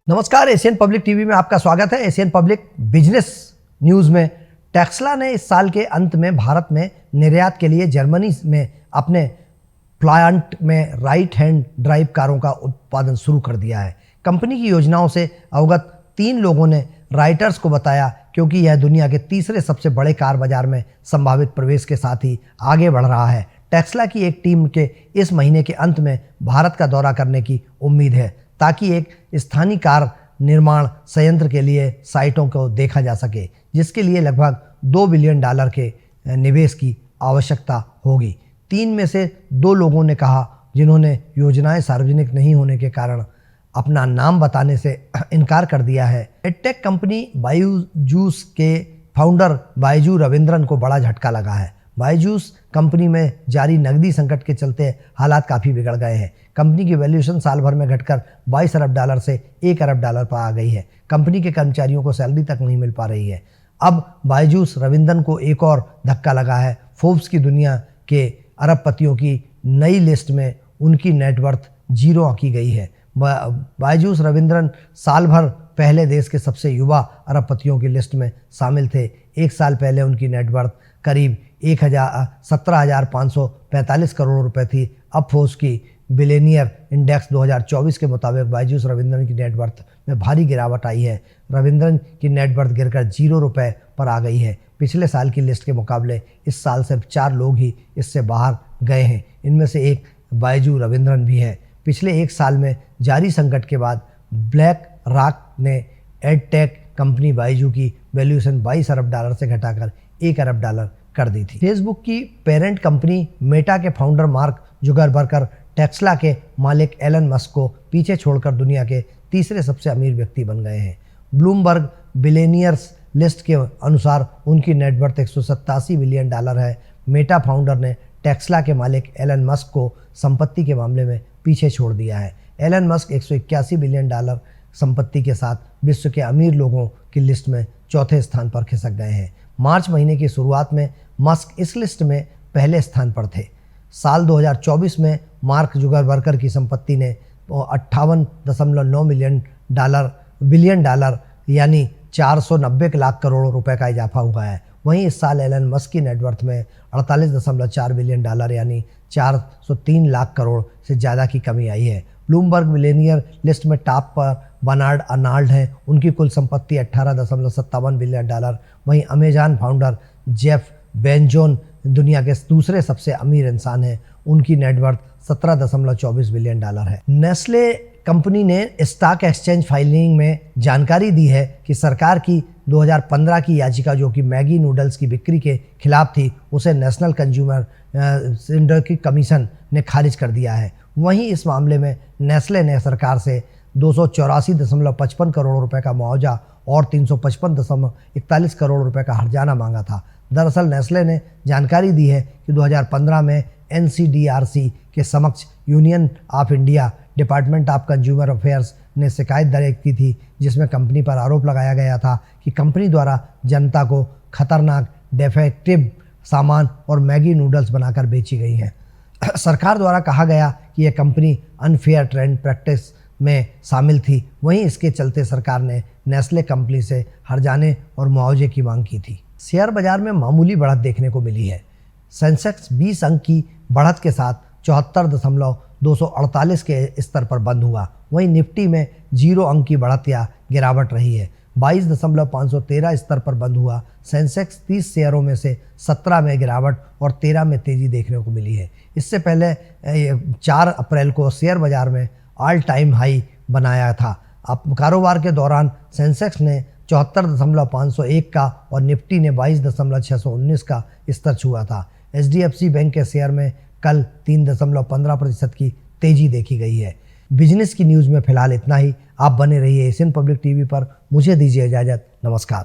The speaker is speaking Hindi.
नमस्कार, एशियन पब्लिक टीवी में आपका स्वागत है। एशियन पब्लिक बिजनेस न्यूज़ में टेस्ला ने इस साल के अंत में भारत में निर्यात के लिए जर्मनी में अपने प्लांट में राइट हैंड ड्राइव कारों का उत्पादन शुरू कर दिया है। कंपनी की योजनाओं से अवगत 3 लोगों ने राइटर्स को बताया, क्योंकि यह दुनिया के तीसरे सबसे बड़े कार बाजार में संभावित प्रवेश के साथ ही आगे बढ़ रहा है। टेस्ला की एक टीम के इस महीने के अंत में भारत का दौरा करने की उम्मीद है, ताकि एक स्थानीय कार निर्माण संयंत्र के लिए साइटों को देखा जा सके, जिसके लिए लगभग $2 बिलियन के निवेश की आवश्यकता होगी। 3 में से 2 लोगों ने कहा, जिन्होंने योजनाएं सार्वजनिक नहीं होने के कारण अपना नाम बताने से इनकार कर दिया है। एडटेक कंपनी बायजूस के फाउंडर बायजू रविंद्रन को बड़ा झटका लगा है। बायजूस कंपनी में जारी नकदी संकट के चलते हालात काफ़ी बिगड़ गए हैं। कंपनी की वैल्यूएशन साल भर में घटकर $22 अरब से $1 अरब पर आ गई है। कंपनी के कर्मचारियों को सैलरी तक नहीं मिल पा रही है। अब बायजूस रविंद्रन को एक और धक्का लगा है। फोर्ब्स की दुनिया के अरबपतियों की नई लिस्ट में उनकी नेटवर्थ 0 आंकी गई है। बायजूस रविंद्रन साल भर पहले देश के सबसे युवा अरबपतियों की लिस्ट में शामिल थे। 1 साल पहले उनकी नेटवर्थ करीब 17,545 करोड़ रुपए थी। अब फोर्ब्स की बिलियनियर इंडेक्स 2024 के मुताबिक बायजूस रविंद्रन की नेटवर्थ में भारी गिरावट आई है। रविंद्रन की नेटवर्थ गिरकर $0 पर आ गई है। पिछले साल की लिस्ट के मुकाबले इस साल सिर्फ 4 लोग ही इससे बाहर गए हैं। इनमें से एक बायजू रविंद्रन भी है। पिछले 1 साल में जारी संकट के बाद ब्लैक रॉक ने एडटेक कंपनी बायजू की वैल्यूएशन $22 अरब से घटाकर $1 अरब कर दी थी। फेसबुक की पेरेंट कंपनी मेटा के फाउंडर मार्क जुकरबर्ग टेस्ला के मालिक एलन मस्क को पीछे छोड़कर दुनिया के तीसरे सबसे अमीर व्यक्ति बन गए हैं। ब्लूमबर्ग बिलियनियर्स लिस्ट के अनुसार उनकी नेटवर्थ $187 बिलियन है। मेटा फाउंडर ने टेस्ला के मालिक एलन मस्क को संपत्ति के मामले में पीछे छोड़ दिया है। एलन मस्क $181 बिलियन संपत्ति के साथ विश्व के अमीर लोगों की लिस्ट में चौथे स्थान पर खिसक गए हैं। मार्च महीने की शुरुआत में मस्क इस लिस्ट में पहले स्थान पर थे। साल 2024 में मार्क जुकरबर्ग की संपत्ति ने $58.9 बिलियन यानी 490 लाख करोड़ रुपए का इजाफा हुआ है। वहीं इस साल एलन मस्क की नेटवर्थ में $48.4 बिलियन यानी 403 लाख करोड़ से ज़्यादा की कमी आई है। ब्लूमबर्ग बिलियनियर लिस्ट में टॉप पर बर्नार्ड अर्नोल्ड हैं। उनकी कुल संपत्ति $18.57 बिलियन। वहीं अमेजॉन फाउंडर जेफ बेजोस दुनिया के दूसरे सबसे अमीर इंसान हैं। उनकी नेटवर्थ $17.24 बिलियन है। नेस्ले कंपनी ने स्टॉक एक्सचेंज फाइलिंग में जानकारी दी है कि सरकार की 2015 की याचिका, जो कि मैगी नूडल्स की बिक्री के खिलाफ थी, उसे नेशनल कंज्यूमर सिक्योरिटी कमीशन ने खारिज कर दिया है। वहीं इस मामले में नेस्ले ने सरकार से 284.55 करोड़ रुपए का मुआवजा और 355.41 करोड़ रुपए का हर्जाना मांगा था। दरअसल नेस्ले ने जानकारी दी है कि 2015 में NCDRC के समक्ष union of India department of consumer affairs ने शिकायत दर्ज की थी, जिसमें कंपनी पर आरोप लगाया गया था कि कंपनी द्वारा जनता को खतरनाक डिफेक्टिव सामान और मैगी नूडल्स बनाकर बेची गई हैं। सरकार द्वारा कहा गया कि यह कंपनी अनफेयर ट्रेड प्रैक्टिस में शामिल थी। वहीं इसके चलते सरकार ने नेस्ले कंपनी से हर्जाने और मुआवजे की मांग की थी। शेयर बाजार में मामूली बढ़त देखने को मिली है। सेंसेक्स 20 अंक की बढ़त के साथ 74.248 के स्तर पर बंद हुआ। वहीं निफ्टी में 0 अंक की बढ़त या गिरावट रही है। 22.513 स्तर पर बंद हुआ। सेंसेक्स 30 शेयरों में से 17 में गिरावट और 13 में तेजी देखने को मिली है। इससे पहले 4 अप्रैल को शेयर बाजार में ऑल टाइम हाई बनाया था। अब कारोबार के दौरान सेंसेक्स ने 74.501 का और निफ्टी ने 22.619 का स्तर छुआ था। HDFC बैंक के शेयर में कल 3.15% की तेजी देखी गई है। बिजनेस की न्यूज़ में फिलहाल इतना ही। आप बने रहिए एशियन पब्लिक टीवी पर। मुझे दीजिए इजाज़त। नमस्कार।